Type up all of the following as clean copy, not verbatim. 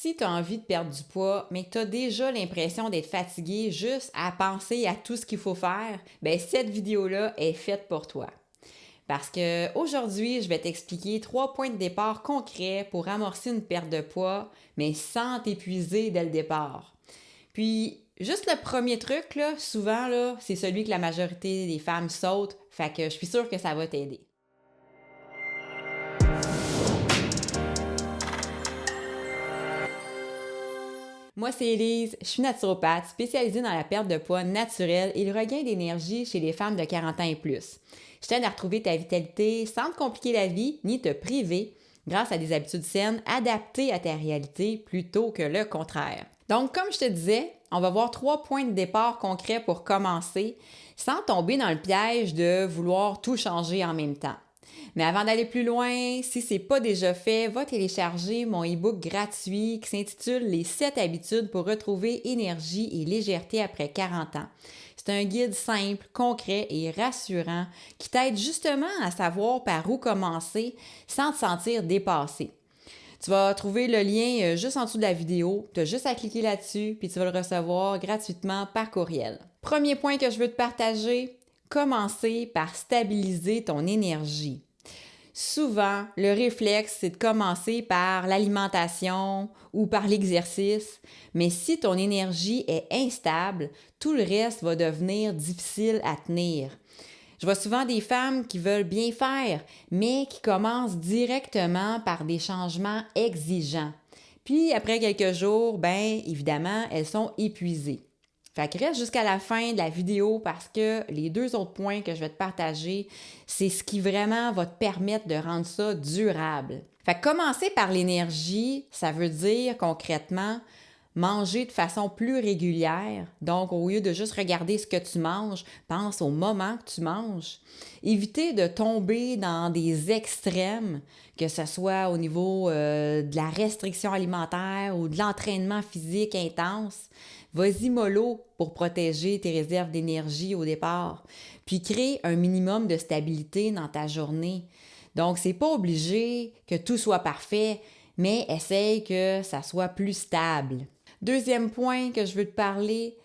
Si tu as envie de perdre du poids, mais que tu as déjà l'impression d'être fatigué juste à penser à tout ce qu'il faut faire, ben cette vidéo-là est faite pour toi. Parce que aujourd'hui, je vais t'expliquer 3 points de départ concrets pour amorcer une perte de poids, mais sans t'épuiser dès le départ. Puis, juste le premier truc, là, souvent, là, c'est celui que la majorité des femmes sautent, fait que je suis sûre que ça va t'aider. Moi, c'est Elise, je suis naturopathe spécialisée dans la perte de poids naturelle et le regain d'énergie chez les femmes de 40 ans et plus. Je t'aide à retrouver ta vitalité sans te compliquer la vie ni te priver grâce à des habitudes saines adaptées à ta réalité plutôt que le contraire. Donc, comme je te disais, on va voir 3 points de départ concrets pour commencer sans tomber dans le piège de vouloir tout changer en même temps. Mais avant d'aller plus loin, si ce n'est pas déjà fait, va télécharger mon e-book gratuit qui s'intitule Les 7 habitudes pour retrouver énergie et légèreté après 40 ans. C'est un guide simple, concret et rassurant qui t'aide justement à savoir par où commencer sans te sentir dépassé. Tu vas trouver le lien juste en dessous de la vidéo. Tu as juste à cliquer là-dessus puis tu vas le recevoir gratuitement par courriel. Premier point que je veux te partager, commencer par stabiliser ton énergie. Souvent, le réflexe, c'est de commencer par l'alimentation ou par l'exercice, mais si ton énergie est instable, tout le reste va devenir difficile à tenir. Je vois souvent des femmes qui veulent bien faire, mais qui commencent directement par des changements exigeants. Puis, après quelques jours, bien évidemment, elles sont épuisées. Fait que reste jusqu'à la fin de la vidéo parce que les 2 autres points que je vais te partager, c'est ce qui vraiment va te permettre de rendre ça durable. Fait que commencer par l'énergie, ça veut dire concrètement manger de façon plus régulière. Donc, au lieu de juste regarder ce que tu manges, pense au moment que tu manges. Éviter de tomber dans des extrêmes, que ce soit au niveau de la restriction alimentaire ou de l'entraînement physique intense. Vas-y mollo pour protéger tes réserves d'énergie au départ. Puis crée un minimum de stabilité dans ta journée. Donc, c'est pas obligé que tout soit parfait, mais essaye que ça soit plus stable. Deuxième point que je veux te parler,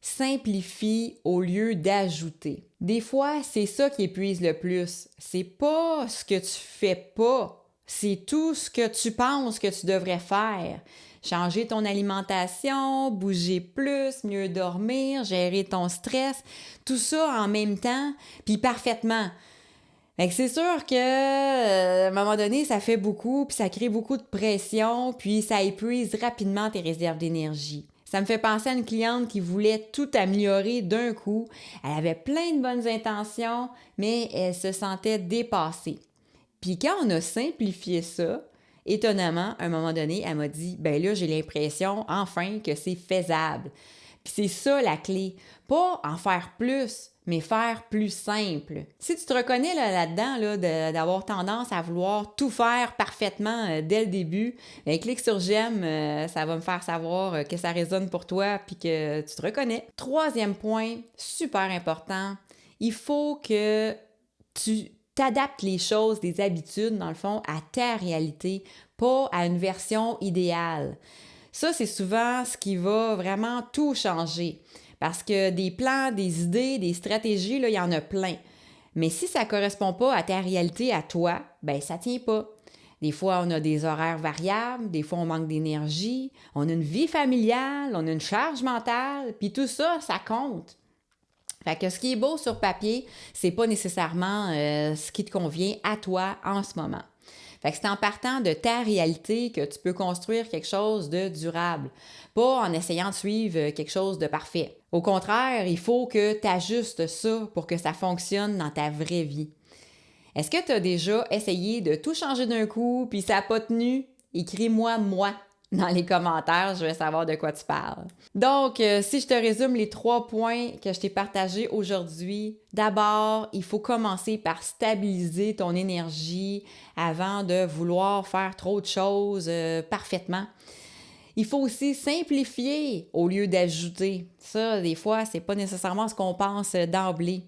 simplifie au lieu d'ajouter. Des fois, c'est ça qui épuise le plus. C'est pas ce que tu fais pas, c'est tout ce que tu penses que tu devrais faire. Changer ton alimentation, bouger plus, mieux dormir, gérer ton stress, tout ça en même temps, puis parfaitement. Fait que c'est sûr que à un moment donné, ça fait beaucoup, puis ça crée beaucoup de pression, puis ça épuise rapidement tes réserves d'énergie. Ça me fait penser à une cliente qui voulait tout améliorer d'un coup. Elle avait plein de bonnes intentions, mais elle se sentait dépassée. Puis quand on a simplifié ça, étonnamment, à un moment donné, elle m'a dit « Ben là, j'ai l'impression, enfin, que c'est faisable. » Puis c'est ça la clé. Pas en faire plus, mais faire plus simple. Si tu te reconnais là-dedans, d'avoir tendance à vouloir tout faire parfaitement dès le début, ben, clique sur j'aime, ça va me faire savoir que ça résonne pour toi puis que tu te reconnais. Troisième point, super important, il faut que tu t'adaptes les choses, des habitudes, dans le fond, à ta réalité, pas à une version idéale. Ça, c'est souvent ce qui va vraiment tout changer. Parce que des plans, des idées, des stratégies, là, il y en a plein. Mais si ça ne correspond pas à ta réalité, à toi, ben ça ne tient pas. Des fois, on a des horaires variables, des fois, on manque d'énergie, on a une vie familiale, on a une charge mentale, puis tout ça, ça compte. Fait que ce qui est beau sur papier, c'est pas nécessairement ce qui te convient à toi en ce moment. Fait que c'est en partant de ta réalité que tu peux construire quelque chose de durable, pas en essayant de suivre quelque chose de parfait. Au contraire, il faut que tu ajustes ça pour que ça fonctionne dans ta vraie vie. Est-ce que tu as déjà essayé de tout changer d'un coup puis ça n'a pas tenu? Écris-moi moi dans les commentaires, je veux savoir de quoi tu parles. Donc, si je te résume les 3 points que je t'ai partagés aujourd'hui, d'abord, il faut commencer par stabiliser ton énergie avant de vouloir faire trop de choses parfaitement. Il faut aussi simplifier au lieu d'ajouter. Ça, des fois, c'est pas nécessairement ce qu'on pense d'emblée.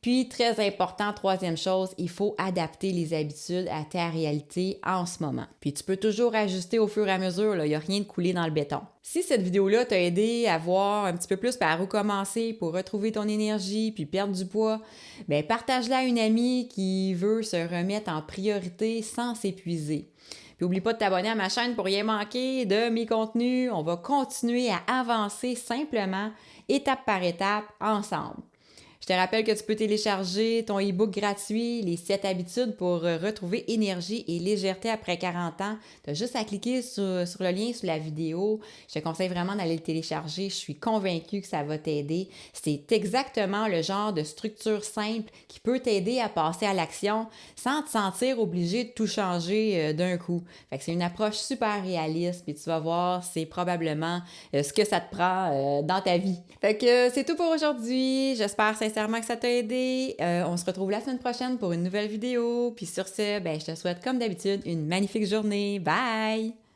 Puis, très important, troisième chose, il faut adapter les habitudes à ta réalité en ce moment. Puis, tu peux toujours ajuster au fur et à mesure, il n'y a rien de coulé dans le béton. Si cette vidéo-là t'a aidé à voir un petit peu plus par où commencer pour retrouver ton énergie puis perdre du poids, bien, partage-la à une amie qui veut se remettre en priorité sans s'épuiser. Puis n'oublie pas de t'abonner à ma chaîne pour rien manquer de mes contenus. On va continuer à avancer simplement, étape par étape, ensemble. Je te rappelle que tu peux télécharger ton e-book gratuit, les 7 habitudes pour retrouver énergie et légèreté après 40 ans. Tu as juste à cliquer sur le lien sous la vidéo. Je te conseille vraiment d'aller le télécharger. Je suis convaincue que ça va t'aider. C'est exactement le genre de structure simple qui peut t'aider à passer à l'action sans te sentir obligé de tout changer d'un coup. Fait que c'est une approche super réaliste, puis tu vas voir, c'est probablement ce que ça te prend dans ta vie. Fait que c'est tout pour aujourd'hui. J'espère sincèrement que ça t'a aidé. On se retrouve la semaine prochaine pour une nouvelle vidéo. Puis sur ce, je te souhaite comme d'habitude une magnifique journée. Bye!